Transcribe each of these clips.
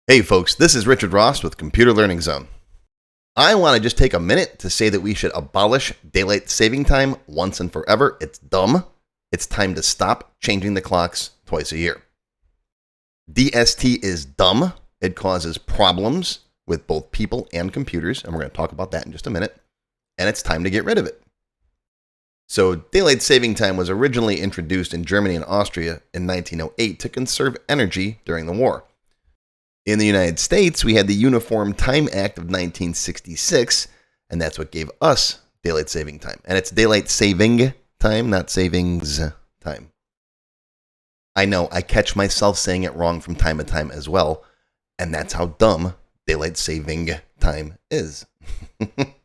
Hey folks, this is Richard Ross with Computer Learning Zone. I want to just take a minute to say that we should abolish daylight saving time once and forever. It's dumb. It's time to stop changing the clocks twice a year. DST is dumb. It causes problems with both people and computers, and we're going to talk about that in just a minute. And it's time to get rid of it. So daylight saving time was originally introduced in Germany and Austria in 1908 to conserve energy during the war. In the United States, we had the Uniform Time Act of 1966, and that's what gave us daylight saving time. And it's daylight saving time, not savings time. I know, I catch myself saying it wrong from time to time as well, and that's how dumb daylight saving time is. And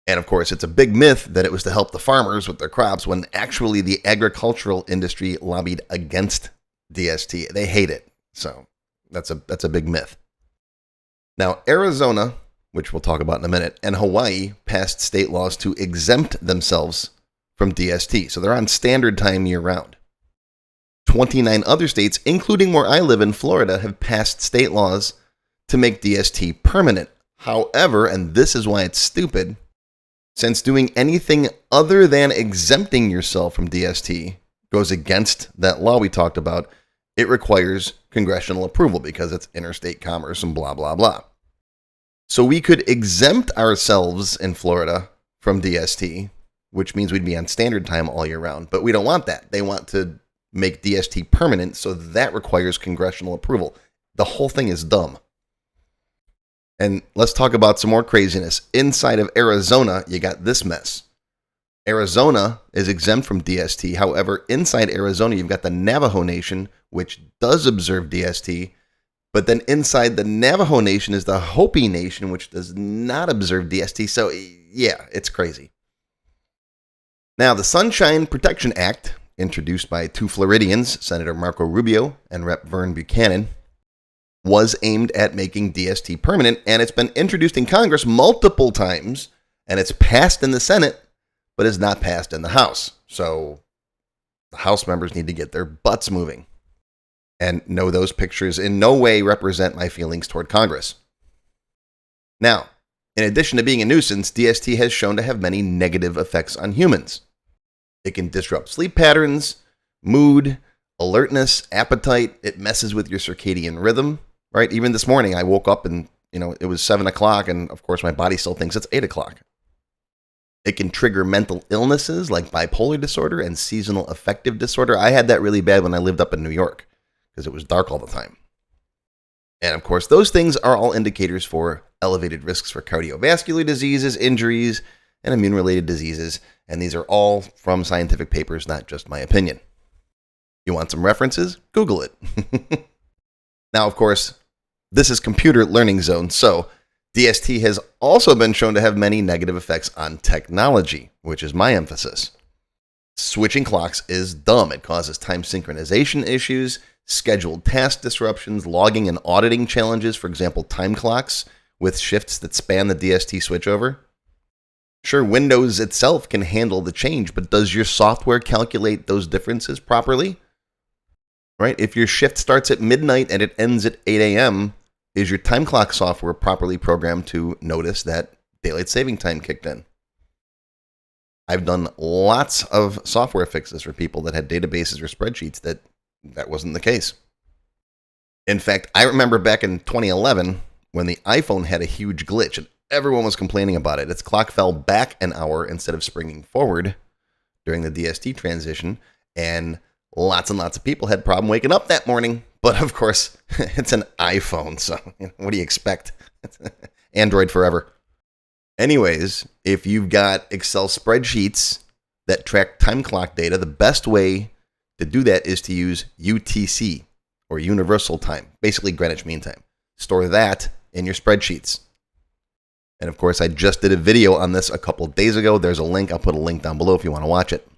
of course, it's a big myth that it was to help the farmers with their crops when actually the agricultural industry lobbied against DST. They hate it, so that's a big myth. Now, Arizona, which we'll talk about in a minute, and Hawaii passed state laws to exempt themselves from DST. So they're on standard time year-round. 29 other states, including where I live in Florida, have passed state laws to make DST permanent. However, and this is why it's stupid, since doing anything other than exempting yourself from DST goes against that law we talked about, it requires congressional approval because it's interstate commerce and blah, blah, blah. So we could exempt ourselves in Florida from DST, which means we'd be on standard time all year round. But we don't want that. They want to make DST permanent, so that requires congressional approval. The whole thing is dumb. And let's talk about some more craziness. Inside of Arizona, you got this mess. Arizona is exempt from DST. However, inside Arizona, you've got the Navajo Nation, which does observe DST. But then inside the Navajo Nation is the Hopi Nation, which does not observe DST. So, yeah, it's crazy. Now, the Sunshine Protection Act, introduced by two Floridians, Senator Marco Rubio and Rep. Vern Buchanan, was aimed at making DST permanent, and it's been introduced in Congress multiple times, and it's passed in the Senate, but is not passed in the House. So the House members need to get their butts moving. And no, those pictures in no way represent my feelings toward Congress. Now, in addition to being a nuisance, DST has shown to have many negative effects on humans. It can disrupt sleep patterns, mood, alertness, appetite. It messes with your circadian rhythm, right? Even this morning, I woke up and, it was 7 o'clock, and of course, my body still thinks it's 8 o'clock. It can trigger mental illnesses like bipolar disorder and seasonal affective disorder. I had that really bad when I lived up in New York because it was dark all the time. And of course, those things are all indicators for elevated risks for cardiovascular diseases, injuries, and immune-related diseases. And these are all from scientific papers, not just my opinion. You want some references? Google it. Now, of course, this is Computer Learning Zone, so DST has also been shown to have many negative effects on technology, which is my emphasis. Switching clocks is dumb. It causes time synchronization issues, scheduled task disruptions, logging and auditing challenges, for example, time clocks with shifts that span the DST switchover. Sure, Windows itself can handle the change, but does your software calculate those differences properly? Right? If your shift starts at midnight and it ends at 8 a.m., is your time clock software properly programmed to notice that daylight saving time kicked in? I've done lots of software fixes for people that had databases or spreadsheets that wasn't the case. In fact, I remember back in 2011 when the iPhone had a huge glitch and everyone was complaining about it. Its clock fell back an hour instead of springing forward during the DST transition, and lots and lots of people had problem waking up that morning. But of course, it's an iPhone, so what do you expect? Android forever. Anyways, if you've got Excel spreadsheets that track time clock data, the best way to do that is to use UTC, or Universal Time, basically Greenwich Mean Time. Store that in your spreadsheets. And of course, I just did a video on this a couple days ago. There's a link. I'll put a link down below if you want to watch it.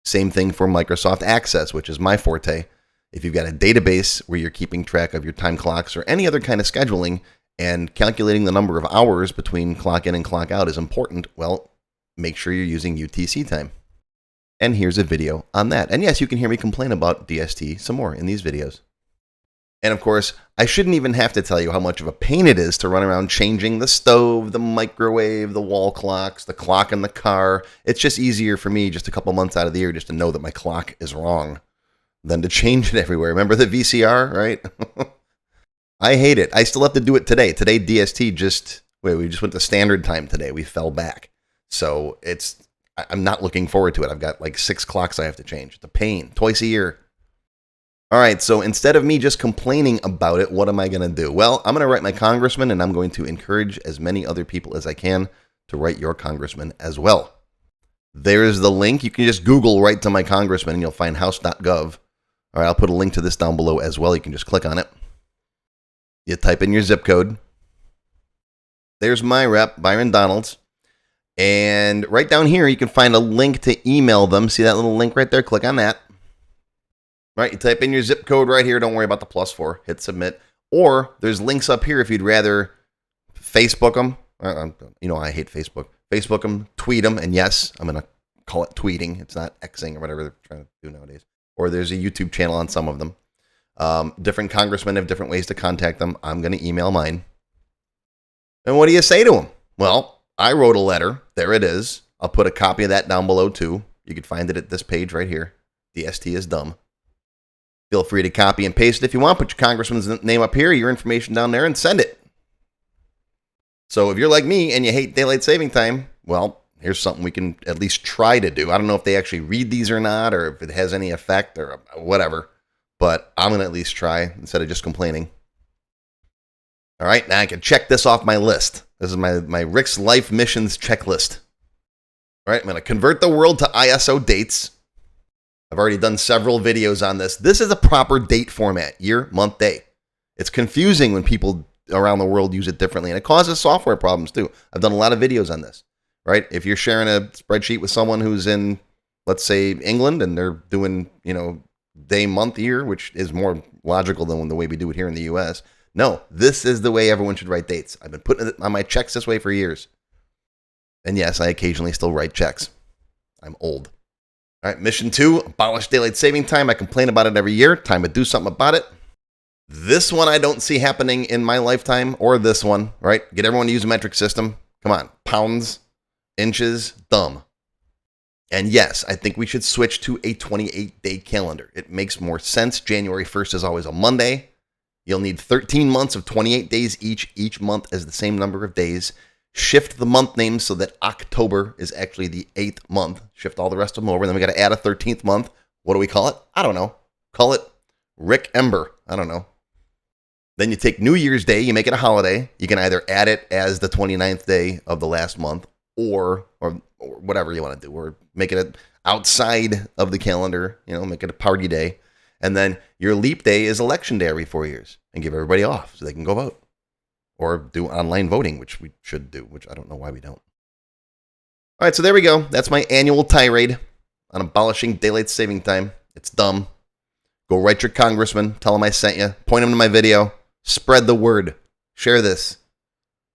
Same thing for Microsoft Access, which is my forte. If you've got a database where you're keeping track of your time clocks or any other kind of scheduling and calculating the number of hours between clock in and clock out is important, well, make sure you're using UTC time. And here's a video on that. And yes, you can hear me complain about DST some more in these videos. And of course, I shouldn't even have to tell you how much of a pain it is to run around changing the stove, the microwave, the wall clocks, the clock in the car. It's just easier for me just a couple months out of the year just to know that my clock is wrong than to change it everywhere. Remember the VCR, right? I hate it. I still have to do it today. Today, DST we just went to standard time today. We fell back. So I'm not looking forward to it. I've got like 6 clocks I have to change. It's a pain, twice a year. All right, so instead of me just complaining about it, what am I going to do? Well, I'm going to write my congressman, and I'm going to encourage as many other people as I can to write your congressman as well. There's the link. You can just Google "write to my congressman," and you'll find house.gov. All right, I'll put a link to this down below as well. You can just click on it. You type in your zip code. There's my rep, Byron Donald. And right down here, you can find a link to email them. See that little link right there? Click on that. Right, you type in your zip code right here. Don't worry about the +4. Hit submit. Or there's links up here if you'd rather Facebook them. You know I hate Facebook. Facebook them, tweet them, and yes, I'm going to call it tweeting. It's not Xing or whatever they're trying to do nowadays. Or there's a YouTube channel on some of them. Different congressmen have different ways to contact them. I'm going to email mine. And what do you say to them? Well, I wrote a letter. There it is. I'll put a copy of that down below too. You can find it at this page right here. DST is dumb. Feel free to copy and paste it if you want. Put your congressman's name up here, your information down there, and send it. So if you're like me and you hate daylight saving time, well, here's something we can at least try to do. I don't know if they actually read these or not, or if it has any effect or whatever, but I'm going to at least try instead of just complaining. All right, now I can check this off my list. This is my Rick's Life Missions checklist. All right, I'm going to convert the world to ISO dates. I've already done several videos on this. This is a proper date format, year, month, day. It's confusing when people around the world use it differently, and it causes software problems too. I've done a lot of videos on this, right? If you're sharing a spreadsheet with someone who's in, let's say, England, and they're doing, day, month, year, which is more logical than the way we do it here in the U.S. No, this is the way everyone should write dates. I've been putting it on my checks this way for years. And yes, I occasionally still write checks. I'm old. All right, mission 2, abolish daylight saving time. I complain about it every year. Time to do something about it. This one I don't see happening in my lifetime, or this one, right? Get everyone to use a metric system. Come on, pounds, inches, dumb. And yes, I think we should switch to a 28-day calendar. It makes more sense. January 1st is always a Monday. You'll need 13 months of 28 days each. Each month has the same number of days. Shift the month names so that October is actually the 8th month. Shift all the rest of them over. Then we got to add a 13th month. What do we call it? I don't know. Call it Rick Ember. I don't know. Then you take New Year's Day. You make it a holiday. You can either add it as the 29th day of the last month or whatever you want to do. Or make it outside of the calendar. Make it a party day. And then your leap day is election day every 4 years. And give everybody off so they can go vote. Or do online voting, which we should do, which I don't know why we don't. All right, so there we go. That's my annual tirade on abolishing daylight saving time. It's dumb. Go write your congressman. Tell him I sent you. Point him to my video. Spread the word. Share this.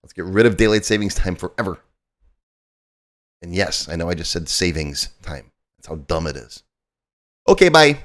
Let's get rid of daylight savings time forever. And yes, I know I just said savings time. That's how dumb it is. Okay, bye.